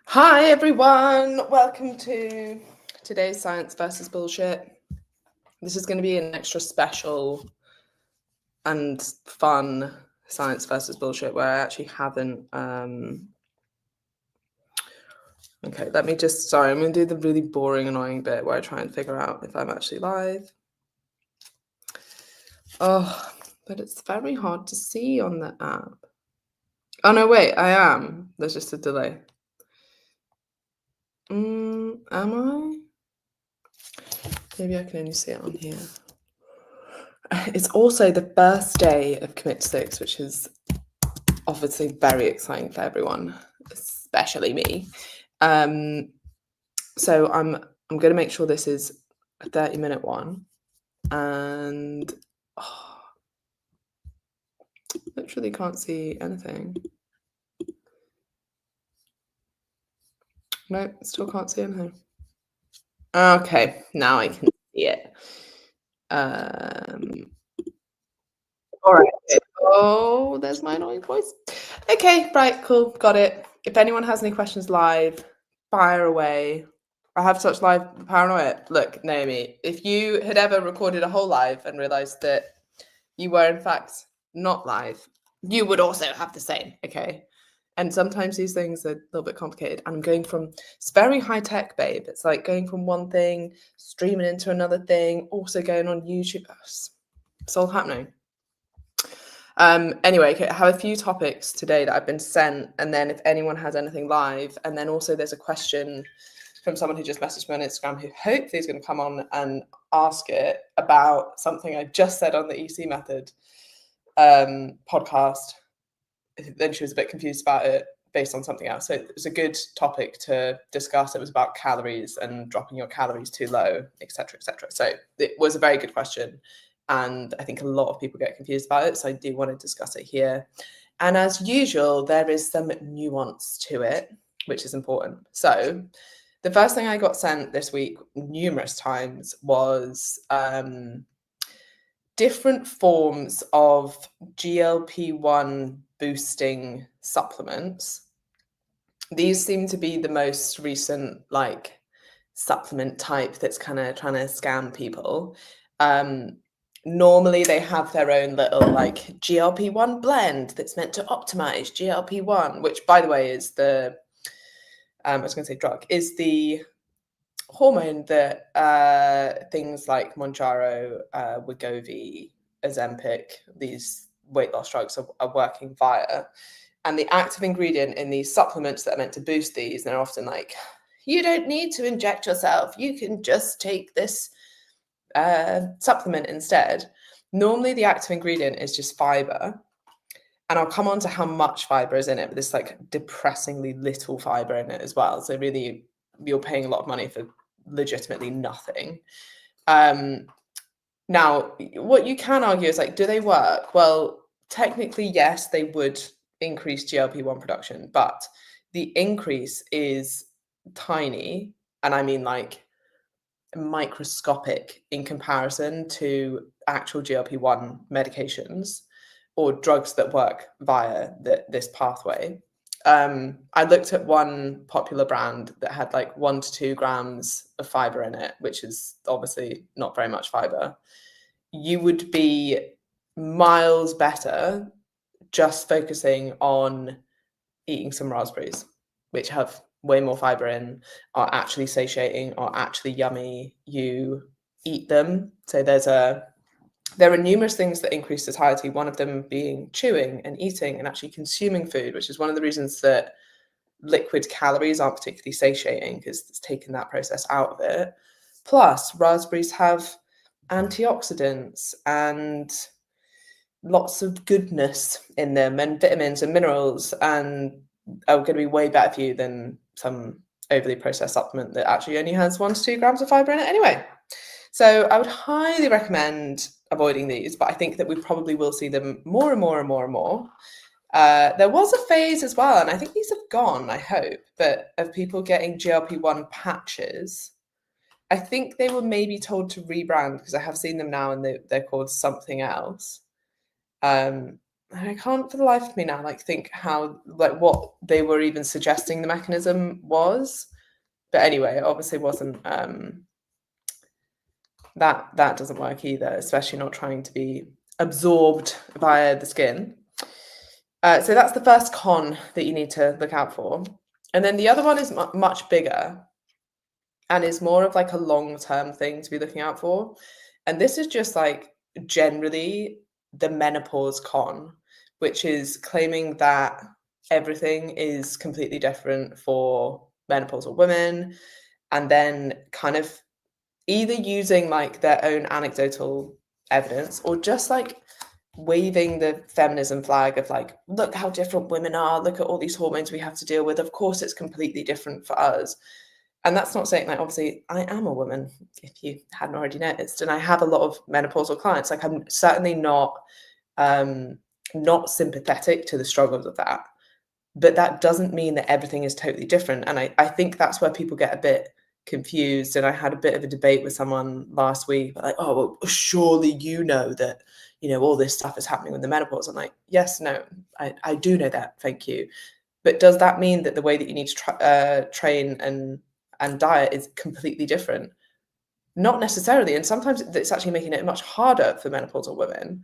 Hi everyone, welcome to today's Science Versus Bullshit. This is going to be an extra special and fun Science Versus Bullshit where I actually haven't okay, let me just I'm going to do the really boring, annoying bit where I try and figure out if I'm actually live. Oh, but it's very hard to see on the app. Oh no, wait, I am. There's just a delay. Am I? Maybe I can only see it on here. It's also the first day of Commit to 6, which is obviously very exciting for everyone, especially me. So I'm going to make sure this is a 30-minute one, and literally can't see anything. No, still can't see anything. Okay, now I can see it. All right. Oh, there's my annoying voice. Okay, right, cool, got it. If anyone has any questions live, fire away. I have such live paranoia. Look, Naomi, if you had ever recorded a whole live and realized that you were in fact not live, you would also have the same, okay? And sometimes these things are a little bit complicated. I'm going from, it's very high tech, babe. It's like going from one thing, streaming into another thing, also going on YouTube. It's all happening. Anyway, okay, I have a few topics today that I've been sent, and then if anyone has anything live, and then also there's a question from someone who just messaged me on Instagram who hopefully is going to come on and ask it about something I just said on the EC Method podcast. Then she was a bit confused about it based on something else. So it was a good topic to discuss. It was about calories and dropping your calories too low, etc., etc. So it was a very good question. And I think a lot of people get confused about it. So I do want to discuss it here. And as usual, there is some nuance to it, which is important. So the first thing I got sent this week numerous times was different forms of GLP-1 boosting supplements. These seem to be the most recent like supplement type that's kind of trying to scam people. Normally they have their own little like GLP-1 blend that's meant to optimize GLP-1, which by the way is the I was going to say drug, is the hormone that things like Mounjaro, Wegovy, Ozempic, these weight loss drugs are working via. And the active ingredient in these supplements that are meant to boost these, they're often like, you don't need to inject yourself. You can just take this supplement instead. Normally, the active ingredient is just fiber. And I'll come on to how much fiber is in it, but there's like depressingly little fiber in it as well. So really, you're paying a lot of money for legitimately nothing. Now, what you can argue is like, do they work? Well, technically, yes, they would increase GLP-1 production, but the increase is tiny. And I mean like microscopic in comparison to actual GLP-1 medications or drugs that work via this pathway. I looked at one popular brand that had like 1 to 2 grams of fiber in it, which is obviously not very much fiber. You would be miles better just focusing on eating some raspberries, which have way more fiber in, are actually satiating, are actually yummy. You eat them. So there are numerous things that increase satiety, one of them being chewing and eating and actually consuming food, which is one of the reasons that liquid calories aren't particularly satiating, because it's taken that process out of it. Plus, raspberries have antioxidants and lots of goodness in them, and vitamins and minerals, and are going to be way better for you than some overly processed supplement that actually only has 1 to 2 grams of fiber in it anyway. So I would highly recommend avoiding these, but I think that we probably will see them more and more and more and more. There was a phase as well, and I think these have gone, I hope, but of people getting GLP-1 patches. I think they were maybe told to rebrand, because I have seen them now and they're called something else. I can't for the life of me now, like, think how, like, what they were even suggesting the mechanism was. But anyway, it obviously wasn't, that doesn't work either, especially not trying to be absorbed via the skin. So that's the first con that you need to look out for. And then the other one is much bigger and is more of like a long-term thing to be looking out for. And this is just like generally the menopause con, which is claiming that everything is completely different for menopausal women, and then kind of either using like their own anecdotal evidence or just like waving the feminism flag of like, look how different women are, look at all these hormones we have to deal with. Of course, it's completely different for us. And that's not saying, like, obviously, I am a woman, if you hadn't already noticed, and I have a lot of menopausal clients. Like, I'm certainly not sympathetic to the struggles of that. But that doesn't mean that everything is totally different. And I think that's where people get a bit confused. And I had a bit of a debate with someone last week, like, oh, well, surely you know that, all this stuff is happening with the menopause. I'm like, yes, no, I do know that. Thank you. But does that mean that the way that you need to train and diet is completely different? Not necessarily. And sometimes it's actually making it much harder for menopausal women.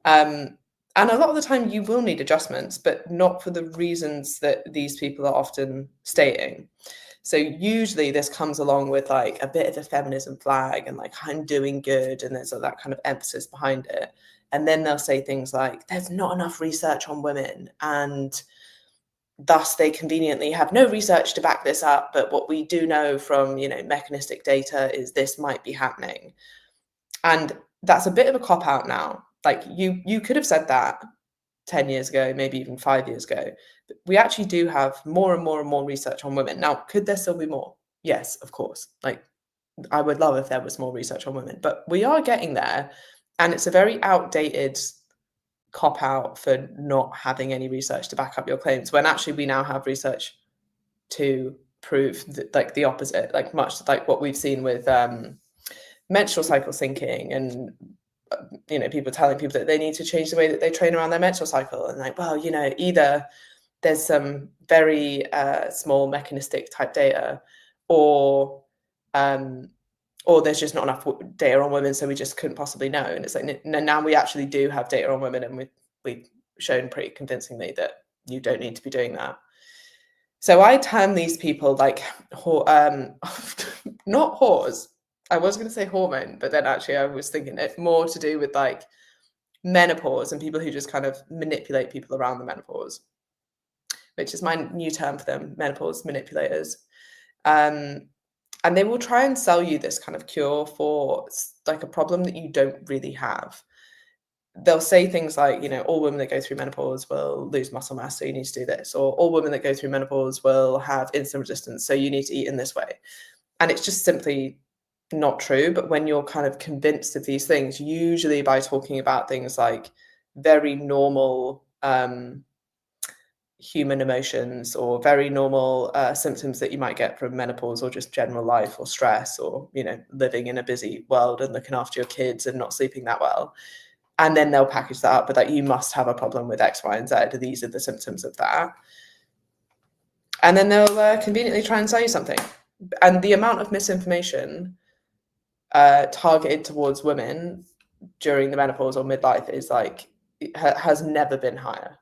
And a lot of the time you will need adjustments, but not for the reasons that these people are often stating. So usually this comes along with like a bit of a feminism flag and like, I'm doing good. And there's that kind of emphasis behind it. And then they'll say things like, there's not enough research on women, and thus they conveniently have no research to back this up. But what we do know from, mechanistic data is this might be happening. And that's a bit of a cop out now. Like you could have said that 10 years ago, maybe even 5 years ago. But we actually do have more and more and more research on women. Now, could there still be more? Yes, of course. Like, I would love if there was more research on women, but we are getting there. And it's a very outdated cop out for not having any research to back up your claims, when actually we now have research to prove that, like, the opposite, like much like what we've seen with menstrual cycle syncing and people telling people that they need to change the way that they train around their menstrual cycle, and like, well, either there's some very small mechanistic type data, or there's just not enough data on women, so we just couldn't possibly know. And it's like, now we actually do have data on women, and we've shown pretty convincingly that you don't need to be doing that. So I term these people like not whores. I was going to say hormone, but then actually I was thinking it more to do with like menopause and people who just kind of manipulate people around the menopause, which is my new term for them, menopause manipulators. And they will try and sell you this kind of cure for like a problem that you don't really have. They'll say things like, all women that go through menopause will lose muscle mass, so you need to do this, or all women that go through menopause will have insulin resistance, so you need to eat in this way. And it's just simply not true. But when you're kind of convinced of these things, usually by talking about things like very normal human emotions, or very normal symptoms that you might get from menopause, or just general life or stress, or living in a busy world and looking after your kids and not sleeping that well, and then they'll package that up with like, you must have a problem with X, Y, and Z, these are the symptoms of that, and then they'll conveniently try and sell you something. And the amount of misinformation targeted towards women during the menopause or midlife is like, has never been higher.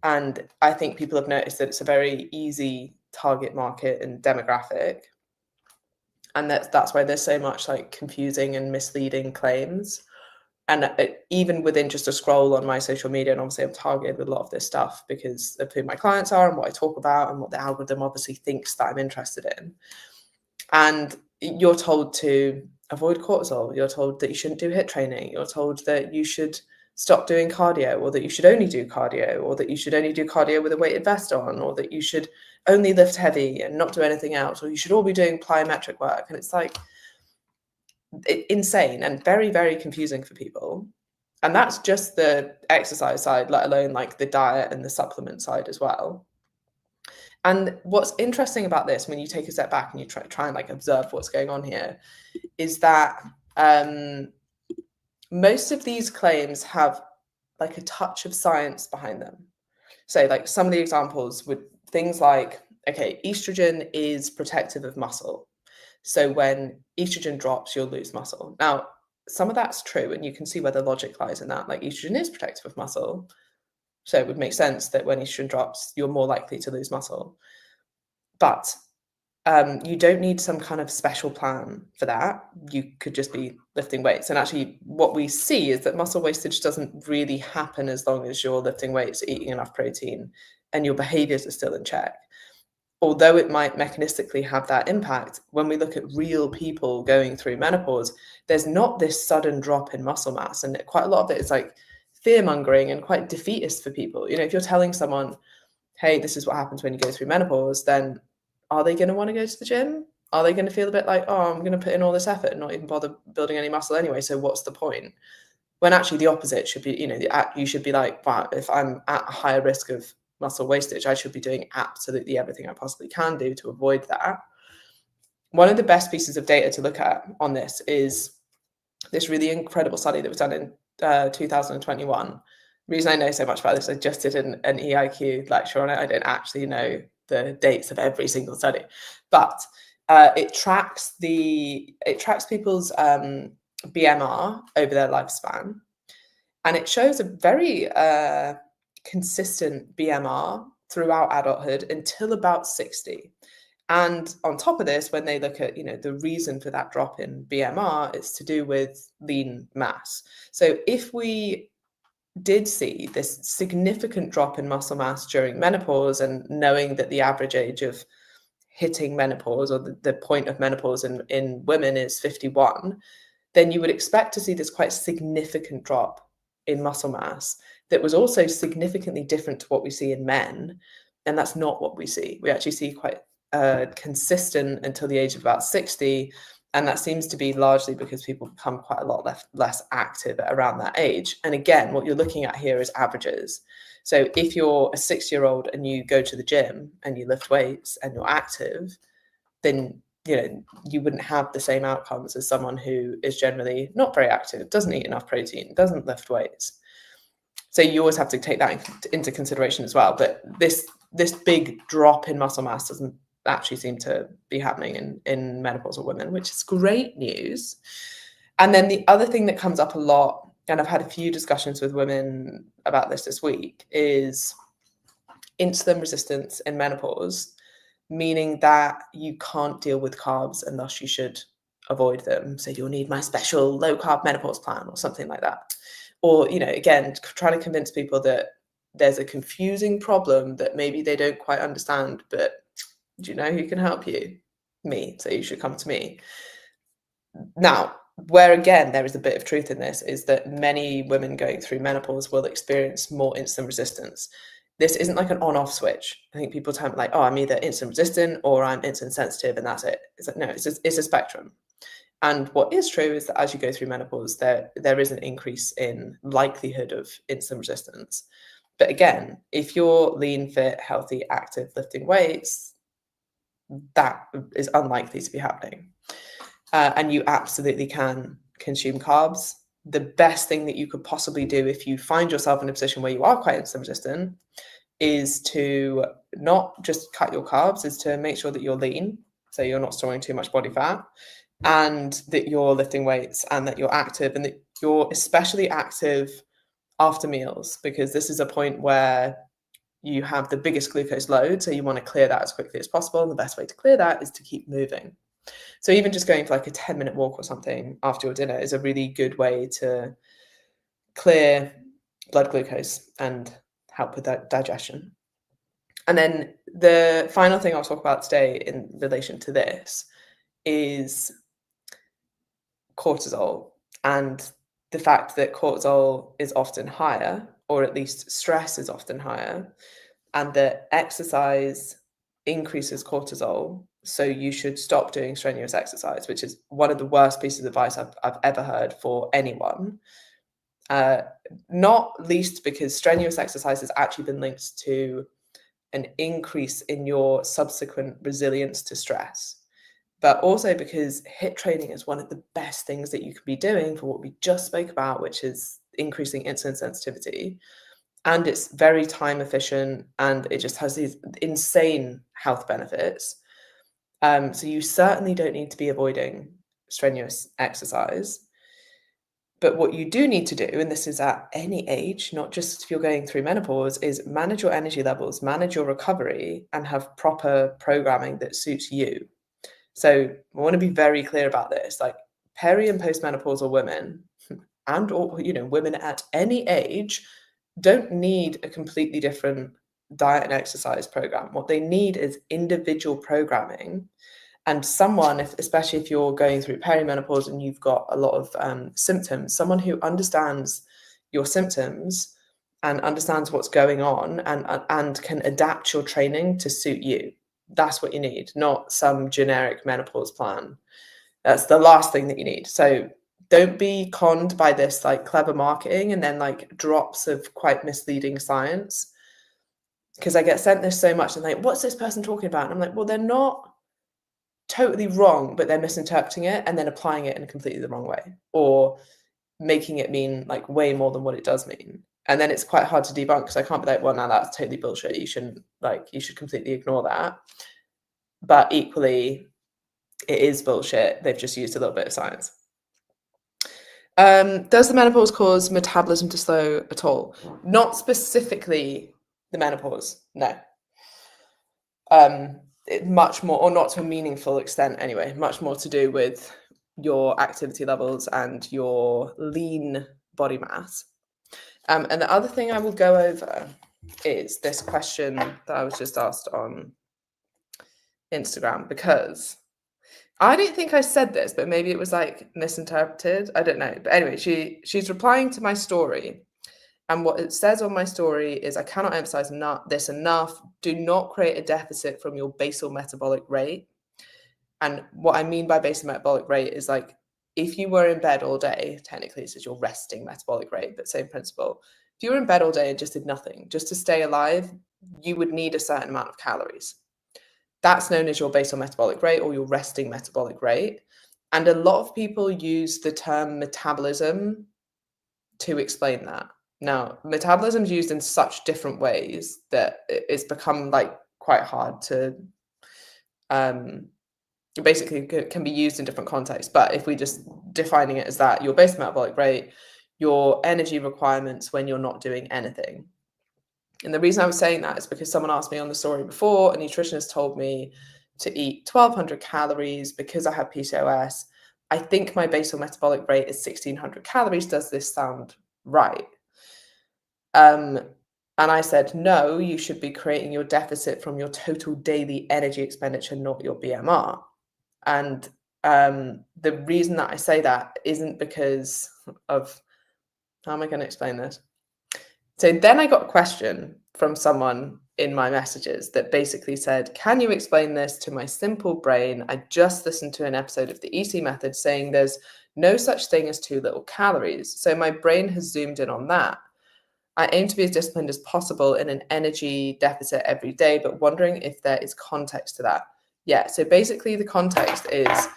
And I think people have noticed that it's a very easy target market and demographic. And that's why there's so much like confusing and misleading claims. And even within just a scroll on my social media, and obviously I'm targeted with a lot of this stuff because of who my clients are and what I talk about and what the algorithm obviously thinks that I'm interested in. And you're told to avoid cortisol. You're told that you shouldn't do HIIT training. You're told that you should stop doing cardio, or that you should only do cardio, or that you should only do cardio with a weighted vest on, or that you should only lift heavy and not do anything else, or you should all be doing plyometric work. And it's like insane and very, very confusing for people. And that's just the exercise side, let alone like the diet and the supplement side as well. And what's interesting about this, when you take a step back and you try and like observe what's going on here, is that most of these claims have like a touch of science behind them. So like some of the examples would things like, okay, estrogen is protective of muscle. So when estrogen drops, you'll lose muscle. Now, some of that's true, and you can see where the logic lies in that. Like estrogen is protective of muscle. So it would make sense that when estrogen drops, you're more likely to lose muscle. But you don't need some kind of special plan for that. You could just be lifting weights. And actually, what we see is that muscle wastage doesn't really happen as long as you're lifting weights, eating enough protein, and your behaviors are still in check. Although it might mechanistically have that impact, when we look at real people going through menopause, there's not this sudden drop in muscle mass. And quite a lot of it is like fear mongering and quite defeatist for people. You know, if you're telling someone, hey, this is what happens when you go through menopause, then are they going to want to go to the gym? Are they going to feel a bit like, oh, I'm going to put in all this effort and not even bother building any muscle anyway, so what's the point? When actually the opposite should be, you know, you should be like, wow, if I'm at a higher risk of muscle wastage, I should be doing absolutely everything I possibly can do to avoid that. One of the best pieces of data to look at on this is this really incredible study that was done in 2021. The reason I know so much about this, I just did an EIQ lecture on it. I don't actually know the dates of every single study, but it tracks people's BMR over their lifespan, and it shows a very consistent BMR throughout adulthood until about 60. And on top of this, when they look at, you know, the reason for that drop in BMR, it's to do with lean mass. So if we did see this significant drop in muscle mass during menopause, and knowing that the average age of hitting menopause, or the point of menopause in women, is 51, then you would expect to see this quite significant drop in muscle mass that was also significantly different to what we see in men. And that's not what we see. We actually see quite consistent until the age of about 60. And that seems to be largely because people become quite a lot less active around that age. And again, what you're looking at here is averages. So if you're a 6-year-old and you go to the gym and you lift weights and you're active, then you know you wouldn't have the same outcomes as someone who is generally not very active, doesn't eat enough protein, doesn't lift weights. So you always have to take that into consideration as well. But this big drop in muscle mass doesn't actually seem to be happening in menopausal women, which is great news. And then the other thing that comes up a lot, and I've had a few discussions with women about this week, is insulin resistance in menopause, meaning that you can't deal with carbs and thus you should avoid them. So you'll need my special low carb menopause plan or something like that. Or, you know, again, trying to convince people that there's a confusing problem that maybe they don't quite understand, but do you know who can help you? Me. So you should come to me. Now, where again, there is a bit of truth in this, is that many women going through menopause will experience more insulin resistance. This isn't like an on-off switch. I think people tell me like, oh, I'm either insulin resistant or I'm insulin sensitive, and that's it. It's like, no, it's a spectrum. And what is true is that as you go through menopause, there is an increase in likelihood of insulin resistance. But again, if you're lean, fit, healthy, active, lifting weights, that is unlikely to be happening. And you absolutely can consume carbs. The best thing that you could possibly do if you find yourself in a position where you are quite insulin resistant is to not just cut your carbs, is to make sure that you're lean, so you're not storing too much body fat, and that you're lifting weights, and that you're active, and that you're especially active after meals, because this is a point where you have the biggest glucose load, so you want to clear that as quickly as possible. And the best way to clear that is to keep moving. So even just going for like a 10-minute walk or something after your dinner is a really good way to clear blood glucose and help with that digestion. And then the final thing I'll talk about today in relation to this is cortisol, and the fact that cortisol is often higher, or at least stress is often higher, and that exercise increases cortisol. So you should stop doing strenuous exercise, which is one of the worst pieces of advice I've ever heard for anyone. Not least because strenuous exercise has actually been linked to an increase in your subsequent resilience to stress, but also because HIIT training is one of the best things that you can be doing for what we just spoke about, which is increasing insulin sensitivity. And it's very time efficient, and it just has these insane health benefits. So you certainly don't need to be avoiding strenuous exercise. But what you do need to do, and this is at any age, not just if you're going through menopause, is manage your energy levels, manage your recovery, and have proper programming that suits you. So I want to be very clear about this. Like, peri and postmenopausal women, and or women at any age, don't need a completely different diet and exercise program. What they need is individual programming. And someone, especially if you're going through perimenopause and you've got a lot of symptoms, someone who understands your symptoms and understands what's going on and can adapt your training to suit you. That's what you need, not some generic menopause plan. That's the last thing that you need. So don't be conned by this like clever marketing and then like drops of quite misleading science. Because I get sent this so much and like, what's this person talking about? And I'm like, well, they're not totally wrong, but they're misinterpreting it and then applying it in completely the wrong way, or making it mean like way more than what it does mean. And then it's quite hard to debunk, because I can't be like, well, now that's totally bullshit. You should completely ignore that. But equally, it is bullshit. They've just used a little bit of science. Does the menopause cause metabolism to slow at all? Not specifically the menopause, no. Much more, or not to a meaningful extent anyway, much more to do with your activity levels and your lean body mass. And the other thing I will go over is this question that I was just asked on Instagram, because I don't think I said this, but maybe it was like misinterpreted. I don't know. But anyway, she's replying to my story. And what it says on my story is, I cannot emphasize this enough. Do not create a deficit from your basal metabolic rate. And what I mean by basal metabolic rate is like, if you were in bed all day, technically this is your resting metabolic rate, but same principle. If you were in bed all day and just did nothing, just to stay alive, you would need a certain amount of calories. That's known as your basal metabolic rate, or your resting metabolic rate. And a lot of people use the term metabolism to explain that. Now, metabolism is used in such different ways that it's become like quite hard to basically can be used in different contexts. But if we just defining it as that, your basal metabolic rate, your energy requirements when you're not doing anything. And the reason I was saying that is because someone asked me on the story before, a nutritionist told me to eat 1,200 calories because I have PCOS. I think my basal metabolic rate is 1,600 calories. Does this sound right? And I said, no, you should be creating your deficit from your total daily energy expenditure, not your BMR. And the reason that I say that isn't because of, how am I going to explain this? So then I got a question from someone in my messages that basically said, can you explain this to my simple brain? I just listened to an episode of the EC method saying there's no such thing as too little calories. So my brain has zoomed in on that. I aim to be as disciplined as possible in an energy deficit every day, but wondering if there is context to that. Yeah, so basically the context is,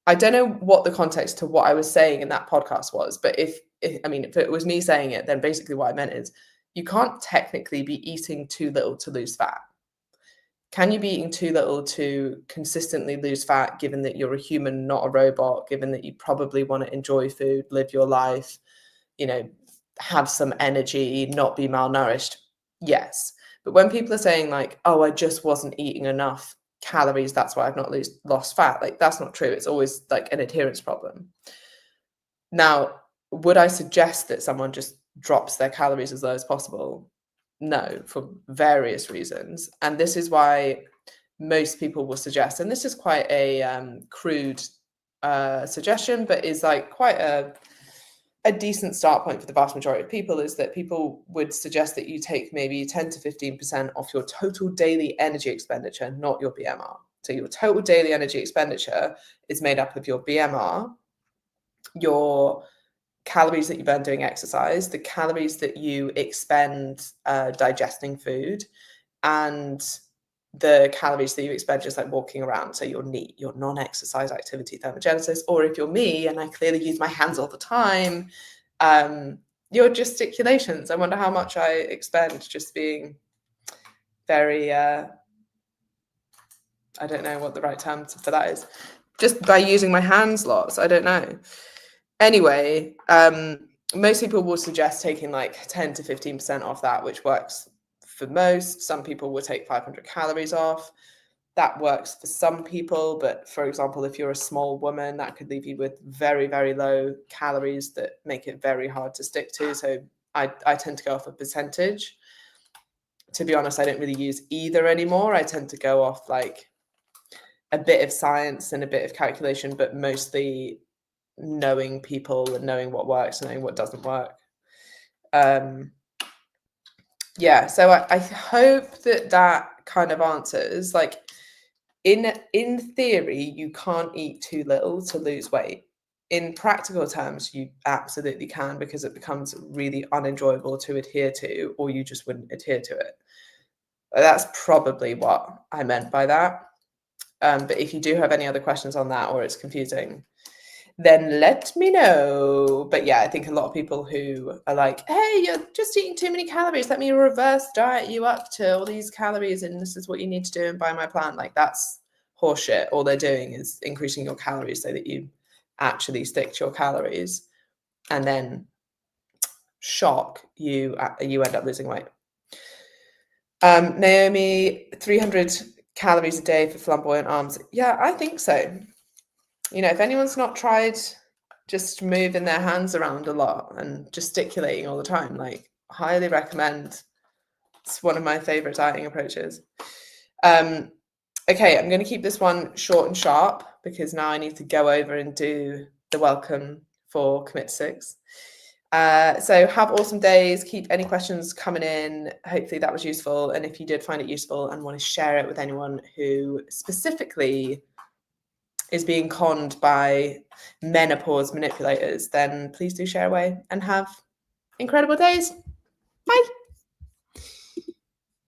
I don't know what the context to what I was saying in that podcast was, but if it was me saying it, then basically what I meant is, you can't technically be eating too little to lose fat. Can you be eating too little to consistently lose fat, given that you're a human, not a robot, given that you probably want to enjoy food, live your life, have some energy, not be malnourished? Yes. But when people are saying like, oh, I just wasn't eating enough calories, that's why I've not lost fat, like, that's not true. It's always like an adherence problem. Now, would I suggest that someone just drops their calories as low as possible? No, for various reasons. And this is why most people will suggest, and this is quite a crude suggestion, but is like quite a decent start point for the vast majority of people, is that people would suggest that you take maybe 10 to 15% off your total daily energy expenditure, not your BMR. So your total daily energy expenditure is made up of your BMR, your calories that you burn doing exercise, the calories that you expend digesting food, and the calories that you expend just like walking around. So your NEAT, your non-exercise activity thermogenesis, or if you're me and I clearly use my hands all the time, Your gesticulations. I wonder how much I expend just being very, I don't know what the right term for that is. Just by using my hands lots. I don't know. Anyway, most people will suggest taking like 10 to 15% off that, which works for most. Some people will take 500 calories off. That works for some people, but for example, if you're a small woman, that could leave you with very, very low calories that make it very hard to stick to. So I tend to go off a percentage. To be honest, I don't really use either anymore. I tend to go off like a bit of science and a bit of calculation, but mostly knowing people and knowing what works and knowing what doesn't work. Yeah, so I hope that kind of answers, like, in theory, you can't eat too little to lose weight. In practical terms, you absolutely can, because it becomes really unenjoyable to adhere to, or you just wouldn't adhere to it. That's probably what I meant by that. But if you do have any other questions on that, or it's confusing, then let me know. But yeah, I think a lot of people who are like, hey, you're just eating too many calories, let me reverse diet you up to all these calories and this is what you need to do and buy my plan, like, that's horseshit. All they're doing is increasing your calories so that you actually stick to your calories, and then shock, you end up losing weight. Naomi, 300 calories a day for flamboyant arms. Yeah, I think so. You know, if anyone's not tried just moving their hands around a lot and gesticulating all the time, like, highly recommend. It's one of my favorite dieting approaches. Okay, I'm going to keep this one short and sharp because now I need to go over and do the welcome for Commit 6. So have awesome days. Keep any questions coming in. Hopefully that was useful. And if you did find it useful and want to share it with anyone who specifically is being conned by menopause manipulators, then please do share away and have incredible days. Bye.